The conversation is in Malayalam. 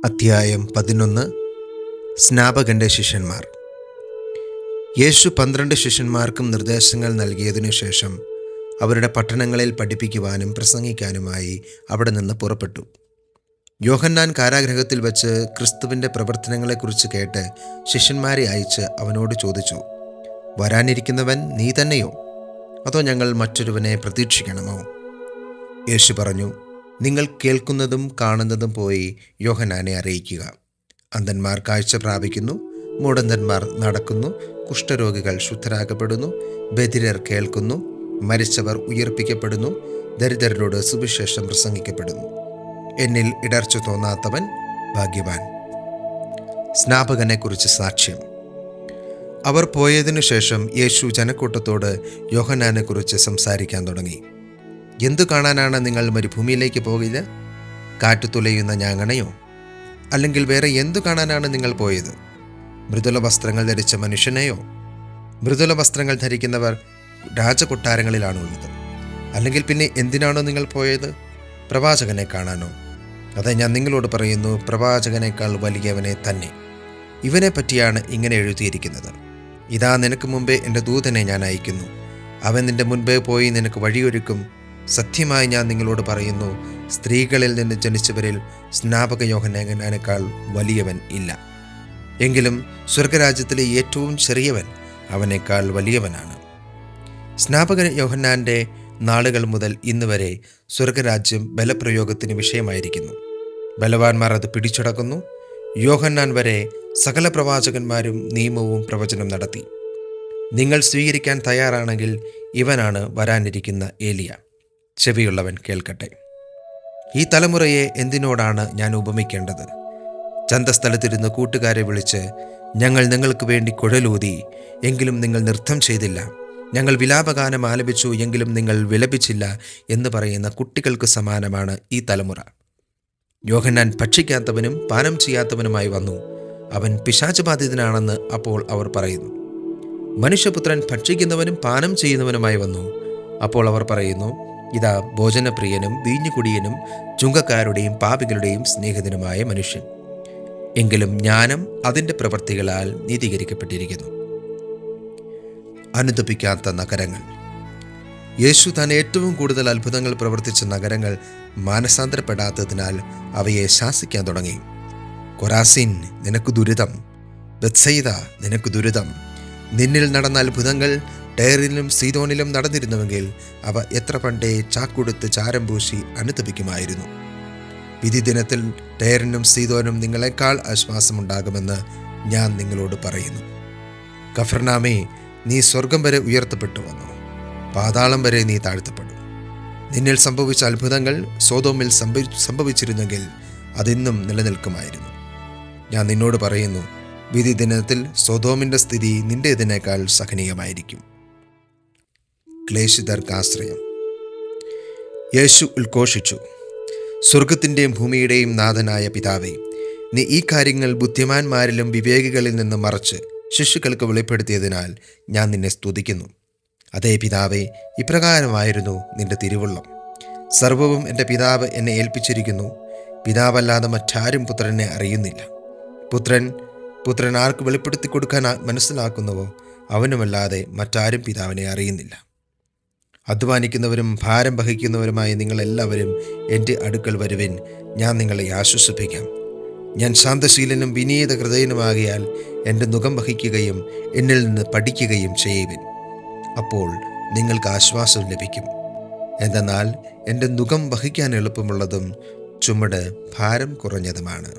അധ്യായം 11. സ്നാപകന്റെ ശിഷ്യന്മാർ. യേശു 12 ശിഷ്യന്മാർക്കും നിർദ്ദേശങ്ങൾ നൽകിയതിനു ശേഷം അവരുടെ പട്ടണങ്ങളിൽ പഠിപ്പിക്കുവാനും പ്രസംഗിക്കാനുമായി അവിടെ നിന്ന് പുറപ്പെട്ടു. യോഹന്നാൻ കാരാഗൃഹത്തിൽ വച്ച് ക്രിസ്തുവിൻ്റെ പ്രവർത്തനങ്ങളെക്കുറിച്ച് കേട്ട് ശിഷ്യന്മാരെ അയച്ച് അവനോട് ചോദിച്ചു, വരാനിരിക്കുന്നവൻ നീ തന്നെയോ, അതോ ഞങ്ങൾ മറ്റൊരുവനെ പ്രതീക്ഷിക്കണമോ? യേശു പറഞ്ഞു, നിങ്ങൾ കേൾക്കുന്നതും കാണുന്നതും പോയി യോഹന്നാനെ അറിയിക്കുക. അന്ധന്മാർ കാഴ്ച പ്രാപിക്കുന്നു, മുടന്തന്മാർ നടക്കുന്നു, കുഷ്ഠരോഗികൾ ശുദ്ധരാക്കപ്പെടുന്നു, ബധിരർ കേൾക്കുന്നു, മരിച്ചവർ ഉയർപ്പിക്കപ്പെടുന്നു, ദരിദ്രരോട് സുവിശേഷം പ്രസംഗിക്കപ്പെടുന്നു. എന്നിൽ ഇടർച്ച തോന്നാത്തവൻ ഭാഗ്യവാൻ. സ്നാപകനെക്കുറിച്ച് സാക്ഷ്യം. അവർ പോയതിനു ശേഷം യേശു ജനക്കൂട്ടത്തോട് യോഹന്നാനെക്കുറിച്ച് സംസാരിക്കാൻ തുടങ്ങി. എന്തു കാണാനാണ് നിങ്ങൾ മരുഭൂമിയിലേക്ക് പോകില്ല? കാറ്റു തുലയുന്ന ഞാങ്ങണയോ? അല്ലെങ്കിൽ വേറെ എന്തു കാണാനാണ് നിങ്ങൾ പോയത്? മൃദുല വസ്ത്രങ്ങൾ ധരിച്ച മനുഷ്യനെയോ? മൃദുല വസ്ത്രങ്ങൾ ധരിക്കുന്നവർ രാജകൊട്ടാരങ്ങളിലാണുള്ളത്. അല്ലെങ്കിൽ പിന്നെ എന്തിനാണോ നിങ്ങൾ പോയത്? പ്രവാചകനെ കാണാനോ? അതെ, ഞാൻ നിങ്ങളോട് പറയുന്നു, പ്രവാചകനേക്കാൾ വലിയവനെ തന്നെ. ഇവനെ പറ്റിയാണ് ഇങ്ങനെ എഴുതിയിരിക്കുന്നത്: ഇതാ, നിനക്ക് മുമ്പേ എൻ്റെ ദൂതനെ ഞാൻ അയക്കുന്നു. അവൻ നിന്റെ മുൻപേ പോയി നിനക്ക് വഴിയൊരുക്കും. സത്യമായി ഞാൻ നിങ്ങളോട് പറയുന്നു, സ്ത്രീകളിൽ നിന്ന് ജനിച്ചവരിൽ സ്നാപക യോഹന്നാനേക്കാൾ വലിയവൻ ഇല്ല. എങ്കിലും സ്വർഗരാജ്യത്തിലെ ഏറ്റവും ചെറിയവൻ അവനേക്കാൾ വലിയവനാണ്. സ്നാപക യോഹന്നാൻ്റെ നാളുകൾ മുതൽ ഇന്ന് വരെ സ്വർഗരാജ്യം ബലപ്രയോഗത്തിന് വിഷയമായിരിക്കുന്നു. ബലവാന്മാർ അത് പിടിച്ചടക്കുന്നു. യോഹന്നാൻ വരെ സകല പ്രവാചകന്മാരും നിയമവും പ്രവചനം നടത്തി. നിങ്ങൾ സ്വീകരിക്കാൻ തയ്യാറാണെങ്കിൽ ഇവനാണ് വരാനിരിക്കുന്ന ഏലിയ. ചെവിയുള്ളവൻ കേൾക്കട്ടെ. ഈ തലമുറയെ എന്തിനോടാണ് ഞാൻ ഉപമിക്കേണ്ടത്? ചന്തസ്ഥലത്തിരുന്ന് കൂട്ടുകാരെ വിളിച്ച്, ഞങ്ങൾ നിങ്ങൾക്ക് വേണ്ടി കുഴലൂതി, എങ്കിലും നിങ്ങൾ നൃത്തം ചെയ്തില്ല. ഞങ്ങൾ വിലാപഗാനം ആലപിച്ചു, എങ്കിലും നിങ്ങൾ വിലപിച്ചില്ല എന്ന് പറയുന്ന കുട്ടികൾക്ക് സമാനമാണ് ഈ തലമുറ. യോഹന്നാൻ ഭക്ഷിക്കാത്തവനും പാനം ചെയ്യാത്തവനുമായി വന്നു. അവൻ പിശാചബാധിതനാണെന്ന് അപ്പോൾ അവർ പറയുന്നു. മനുഷ്യപുത്രൻ ഭക്ഷിക്കുന്നവനും പാനം ചെയ്യുന്നവനുമായി വന്നു. അപ്പോൾ അവർ പറയുന്നു, ഇതാ ഭോജനപ്രിയനും വീഞ്ഞുകുടിയനും ചുങ്കക്കാരുടെയും പാപികളുടെയും സ്നേഹിതനുമായ മനുഷ്യൻ. എങ്കിലും ജ്ഞാനം അതിൻ്റെ പ്രവൃത്തികളാൽ നീതീകരിക്കപ്പെട്ടിരിക്കുന്നു. അനുതപിക്കാത്ത നഗരങ്ങൾ. യേശു താൻ ഏറ്റവും കൂടുതൽ അത്ഭുതങ്ങൾ പ്രവർത്തിച്ച നഗരങ്ങൾ മാനസാന്തരപ്പെടാത്തതിനാൽ അവയെ ശാസിക്കാൻ തുടങ്ങി. കൊരാസിൻ, നിനക്ക് ദുരിതം! ബത്സയിദ, നിനക്ക് ദുരിതം! നിന്നിൽ നടന്ന അത്ഭുതങ്ങൾ ടയറിലും സീദോനിലും നടന്നിരുന്നുവെങ്കിൽ അവ എത്ര പണ്ടേ ചാക്കുടുത്ത് ചാരം പൂശി അനുതപിക്കുമായിരുന്നു. വിധി ദിനത്തിൽ ടയറിനും സീദോനും നിങ്ങളെക്കാൾ ആശ്വാസമുണ്ടാകുമെന്ന് ഞാൻ നിങ്ങളോട് പറയുന്നു. കഫർനാമേ, നീ സ്വർഗം വരെ ഉയർത്തപ്പെട്ടു വന്നു, പാതാളം വരെ നീ താഴ്ത്തപ്പെടും. നിന്നിൽ സംഭവിച്ച അത്ഭുതങ്ങൾ സോദോമിൽ സംഭവിച്ചിരുന്നെങ്കിൽ അതിന്നും നിലനിൽക്കുമായിരുന്നു. ഞാൻ നിന്നോട് പറയുന്നു, വിധി ദിനത്തിൽ സോദോമിൻ്റെ സ്ഥിതി നിന്റേതിനേക്കാൾ സഹനീയമായിരിക്കും. ക്ലേശിതർക്കാശ്രയം. യേശു ഉദ്ഘോഷിച്ചു, സ്വർഗത്തിൻ്റെയും ഭൂമിയുടെയും നാഥനായ പിതാവേ, നീ ഈ കാര്യങ്ങൾ ബുദ്ധിമാന്മാരിലും വിവേകികളിൽ നിന്ന് മറച്ച് ശിശുക്കൾക്ക് വെളിപ്പെടുത്തിയതിനാൽ ഞാൻ നിന്നെ സ്തുതിക്കുന്നു. അതേ പിതാവേ, ഇപ്രകാരമായിരുന്നു നിന്റെ തിരുവുള്ളം. സർവവും എൻ്റെ പിതാവ് എന്നെ ഏൽപ്പിച്ചിരിക്കുന്നു. പിതാവല്ലാതെ മറ്റാരും പുത്രനെ അറിയുന്നില്ല. പുത്രൻ ആർക്ക് വെളിപ്പെടുത്തി കൊടുക്കാൻ മനസ്സിലാക്കുന്നുവോ അവനുമല്ലാതെ മറ്റാരും പിതാവിനെ അറിയുന്നില്ല. അധ്വാനിക്കുന്നവരും ഭാരം വഹിക്കുന്നവരുമായി നിങ്ങളെല്ലാവരും എൻ്റെ അടുക്കൽ വരുവിൻ, ഞാൻ നിങ്ങളെ ആശ്വസിപ്പിക്കാം. ഞാൻ ശാന്തശീലനും വിനീത ഹൃദയനുമാകിയാൽ എൻ്റെ നുകം വഹിക്കുകയും എന്നിൽ നിന്ന് പഠിക്കുകയും ചെയ്യുവിൻ. അപ്പോൾ നിങ്ങൾക്ക് ആശ്വാസം ലഭിക്കും. എന്തെന്നാൽ എൻ്റെ നുകം വഹിക്കാൻ എളുപ്പമുള്ളതും ചുമട് ഭാരം കുറഞ്ഞതുമാണ്.